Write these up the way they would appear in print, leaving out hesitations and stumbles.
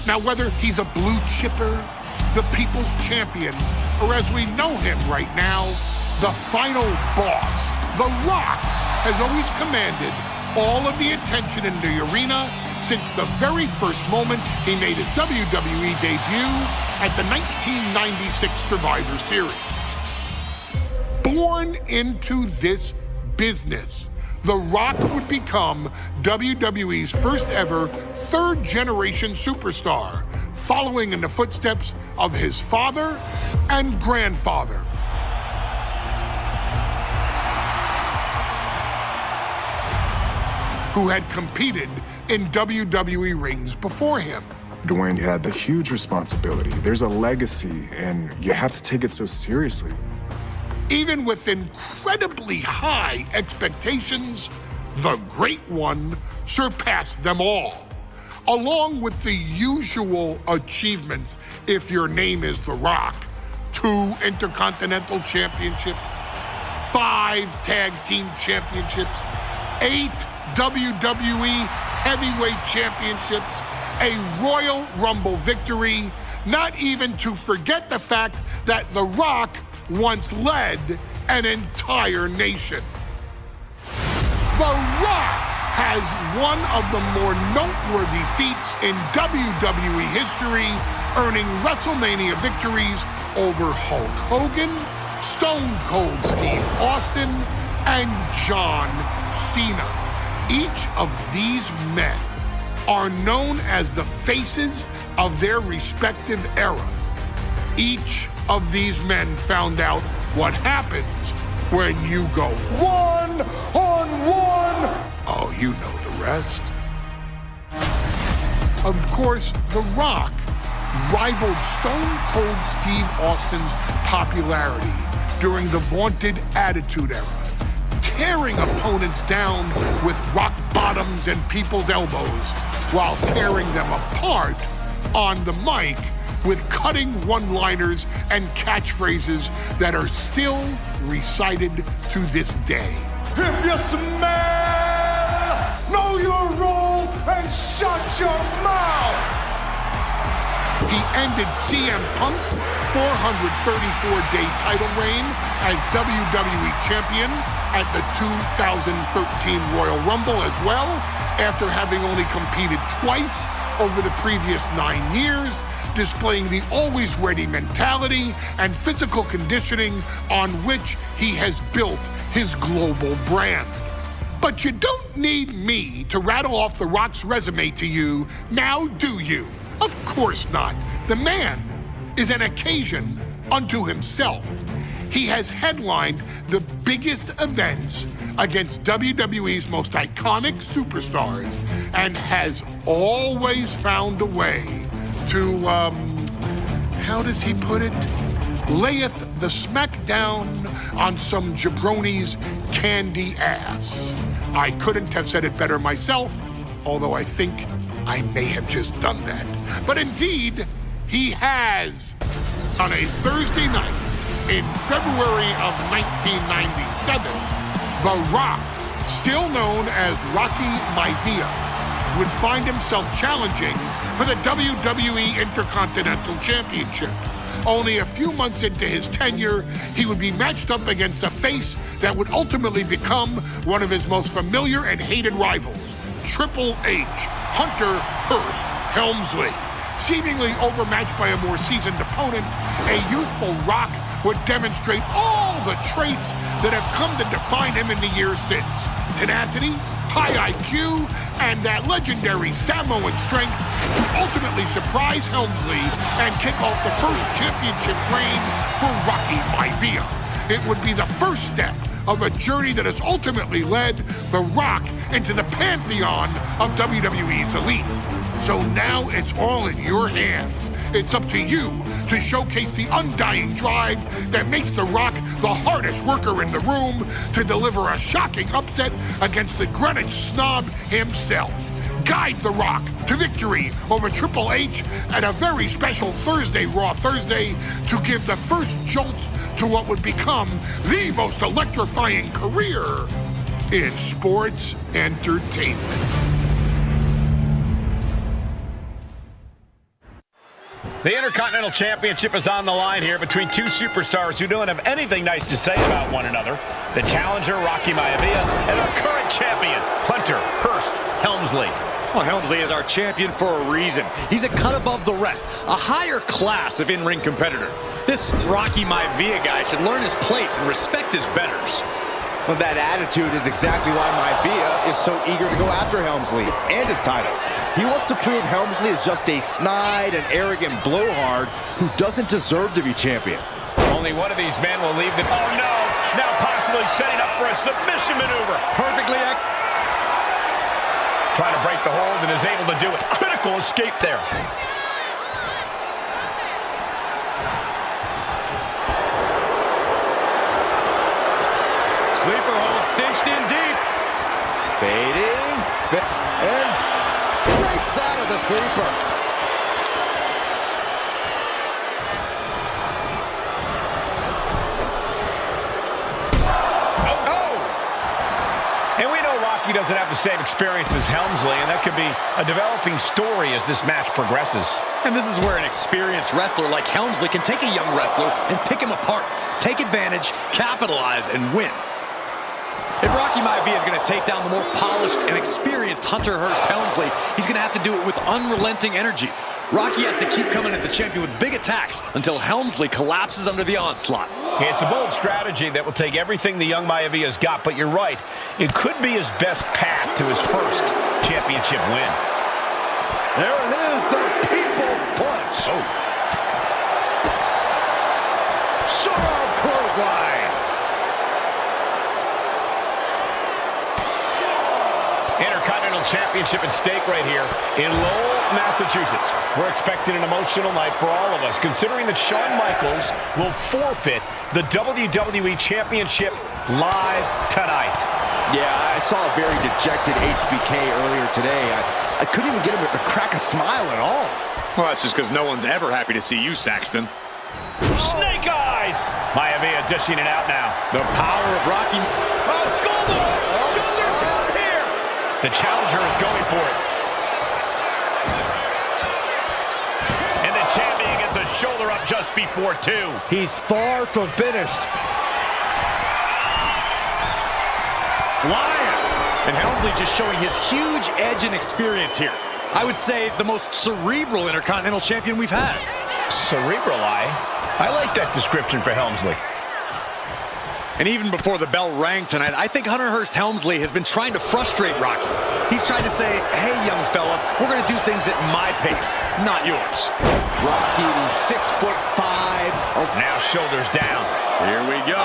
Now, whether he's a blue chipper, the people's champion, or as we know him right now, the final boss, The Rock has always commanded all of the attention in the arena since the very first moment he made his WWE debut at the 1996 Survivor Series. Born into this business, The Rock would become WWE's first ever third-generation superstar, following in the footsteps of his father and grandfather. Who had competed in WWE rings before him. Dwayne, you had the huge responsibility. There's a legacy, and you have to take it so seriously. Even with incredibly high expectations, the Great One surpassed them all, along with the usual achievements if your name is The Rock: 2 Intercontinental Championships, 5 Tag Team Championships, 8 WWE Heavyweight Championships, a Royal Rumble victory, not even to forget the fact that The Rock once led an entire nation. The Rock has one of the more noteworthy feats in WWE history, earning WrestleMania victories over Hulk Hogan, Stone Cold Steve Austin, and John Cena. Each of these men are known as the faces of their respective era. Each of these men found out what happens when you go one-on-one. Oh, you know the rest. Of course, The Rock rivaled Stone Cold Steve Austin's popularity during the vaunted Attitude Era, tearing opponents down with rock bottoms and people's elbows while tearing them apart on the mic with cutting one-liners and catchphrases that are still recited to this day. If you smell, know your role and shut your mouth. He ended CM Punk's 434-day title reign as WWE Champion at the 2013 Royal Rumble as well, after having only competed twice over the previous 9 years, displaying the always-ready mentality and physical conditioning on which he has built his global brand. But you don't need me to rattle off The Rock's resume to you, now do you? Of course not. The man is an occasion unto himself. He has headlined the biggest events against WWE's most iconic superstars and has always found a way to, how does he put it? Layeth the smackdown on some jabroni's candy ass. I couldn't have said it better myself, although I think I may have just done that. But indeed, he has. On a Thursday night in February of 1997, The Rock, still known as Rocky Maivia, would find himself challenging for the WWE Intercontinental Championship. Only a few months into his tenure, he would be matched up against a face that would ultimately become one of his most familiar and hated rivals, Triple H, Hunter Hearst Helmsley. Seemingly overmatched by a more seasoned opponent, a youthful Rock would demonstrate all the traits that have come to define him in the years since. Tenacity, high IQ, and that legendary Samoan strength to ultimately surprise Helmsley and kick off the first championship reign for Rocky Maivia. It would be the first step of a journey that has ultimately led The Rock into the pantheon of WWE's elite. So now it's all in your hands. It's up to you to showcase the undying drive that makes The Rock the hardest worker in the room to deliver a shocking upset against the Greenwich snob himself. Guide The Rock to victory over Triple H at a very special Thursday Raw Thursday to give the first jolts to what would become the most electrifying career in sports entertainment. The Intercontinental Championship is on the line here between two superstars who don't have anything nice to say about one another. The challenger, Rocky Maivia, and our current champion, Hunter Hearst Helmsley. Well, Helmsley is our champion for a reason. He's a cut above the rest, a higher class of in-ring competitor. This Rocky Maivia guy should learn his place and respect his betters. Well, that attitude is exactly why Maivia is so eager to go after Helmsley and his title. He wants to prove Helmsley is just a snide and arrogant blowhard who doesn't deserve to be champion. Only one of these men will leave the... Oh, no! Now possibly setting up for a submission maneuver. Perfectly... Trying to break the hold and is able to do it. Critical escape there. Sleeper hold cinched in deep. Fading. And breaks out of the sleeper. And we know Rocky doesn't have the same experience as Helmsley, and that could be a developing story as this match progresses. And this is where an experienced wrestler like Helmsley can take a young wrestler and pick him apart, take advantage, capitalize, and win. If Rocky Maivia is going to take down the more polished and experienced Hunter Hearst Helmsley, he's going to have to do it with unrelenting energy. Rocky has to keep coming at the champion with big attacks until Helmsley collapses under the onslaught. It's a bold strategy that will take everything the young Maivia's got, but you're right. It could be his best path to his first championship win. There it is, the People's Punch. Oh. Sharp clothesline. Intercontinental Championship at stake right here in Lowell, Massachusetts. We're expecting an emotional night for all of us, considering that Shawn Michaels will forfeit the WWE Championship live tonight. Yeah, I saw a very dejected HBK earlier today. I couldn't even get him to crack a smile at all. Well, that's just because no one's ever happy to see you, Saxton. Snake eyes! Maivia dishing it out now. The power of Rocky. Oh, skullboard! Shoulders down here! The challenger is going for it. And the champion gets a shoulder up just before two. He's far from finished. Flying. And Helmsley just showing his huge edge and experience here. I would say the most cerebral Intercontinental Champion we've had. Cerebral, I like that description for Helmsley. And even before the bell rang tonight, I think Hunter Hearst Helmsley has been trying to frustrate Rocky. He's trying to say, hey, young fella, we're going to do things at my pace, not yours. Rocky, he's 6'5". Oh, now shoulders down. Here we go.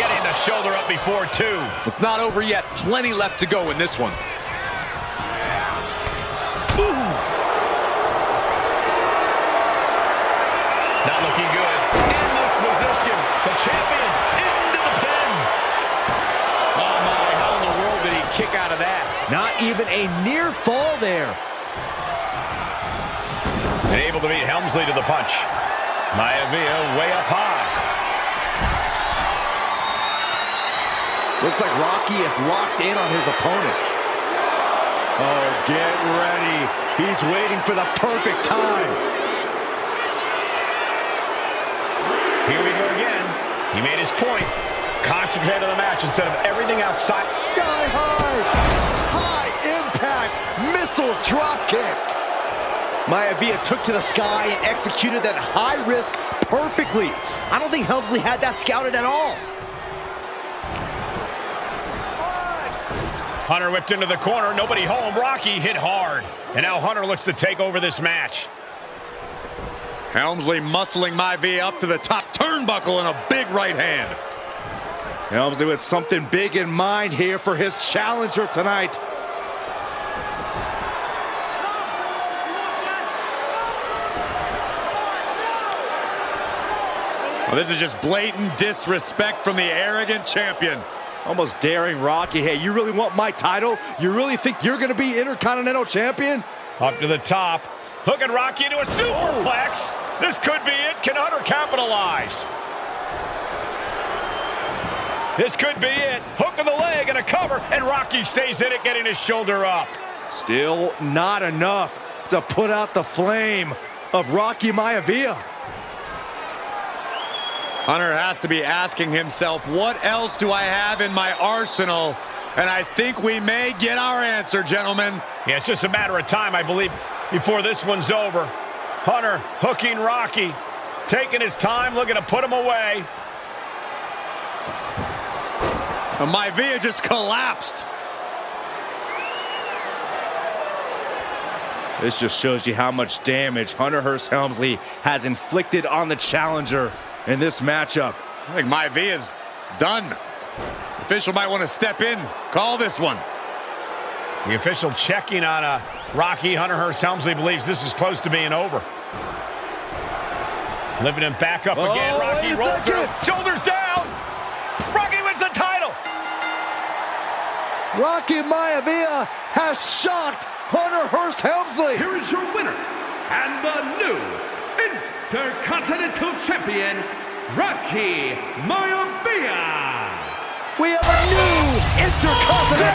Getting the shoulder up before two. It's not over yet. Plenty left to go in this one. Ooh. Not looking good. In this position, the champion into the pin. Oh, my, how in the world did he kick out of that? Not even a near fall there. And able to beat Helmsley to the punch. Maivia way up high. Looks like Rocky is locked in on his opponent. Oh, get ready. He's waiting for the perfect time. Here we go again. He made his point. Concentrate on the match instead of everything outside. Sky high. High impact missile drop kick. Maivia took to the sky and executed that high risk perfectly. I don't think Helmsley had that scouted at all. Hunter whipped into the corner. Nobody home. Rocky hit hard. And now Hunter looks to take over this match. Helmsley muscling Maivia up to the top turnbuckle in a big right hand. Helmsley with something big in mind here for his challenger tonight. Well, this is just blatant disrespect from the arrogant champion. Almost daring Rocky. Hey, you really want my title? You really think you're going to be Intercontinental Champion? Up to the top. Hooking Rocky into a superplex. This could be it. Can Hunter capitalize? This could be it. Hook of the leg and a cover. And Rocky stays in it, getting his shoulder up. Still not enough to put out the flame. of Rocky Maivia. Hunter has to be asking himself, what else do I have in my arsenal? And I think we may get our answer, gentlemen. Yeah, it's just a matter of time, I believe, before this one's over. Hunter hooking Rocky, taking his time, looking to put him away. Maivia just collapsed. This just shows you how much damage Hunter Hearst Helmsley has inflicted on the challenger in this matchup. I think Maivia's done. The official might want to step in, call this one. The official checking on Rocky. Hunter Hearst Helmsley believes this is close to being over. Lifting him back up again. Rocky rolls through. Shoulders down. Rocky wins the title. Rocky Maivia has shocked Hunter Hearst Helmsley. Here is your winner and the new Intercontinental Champion, Rocky Maivia. We have a new Intercontinental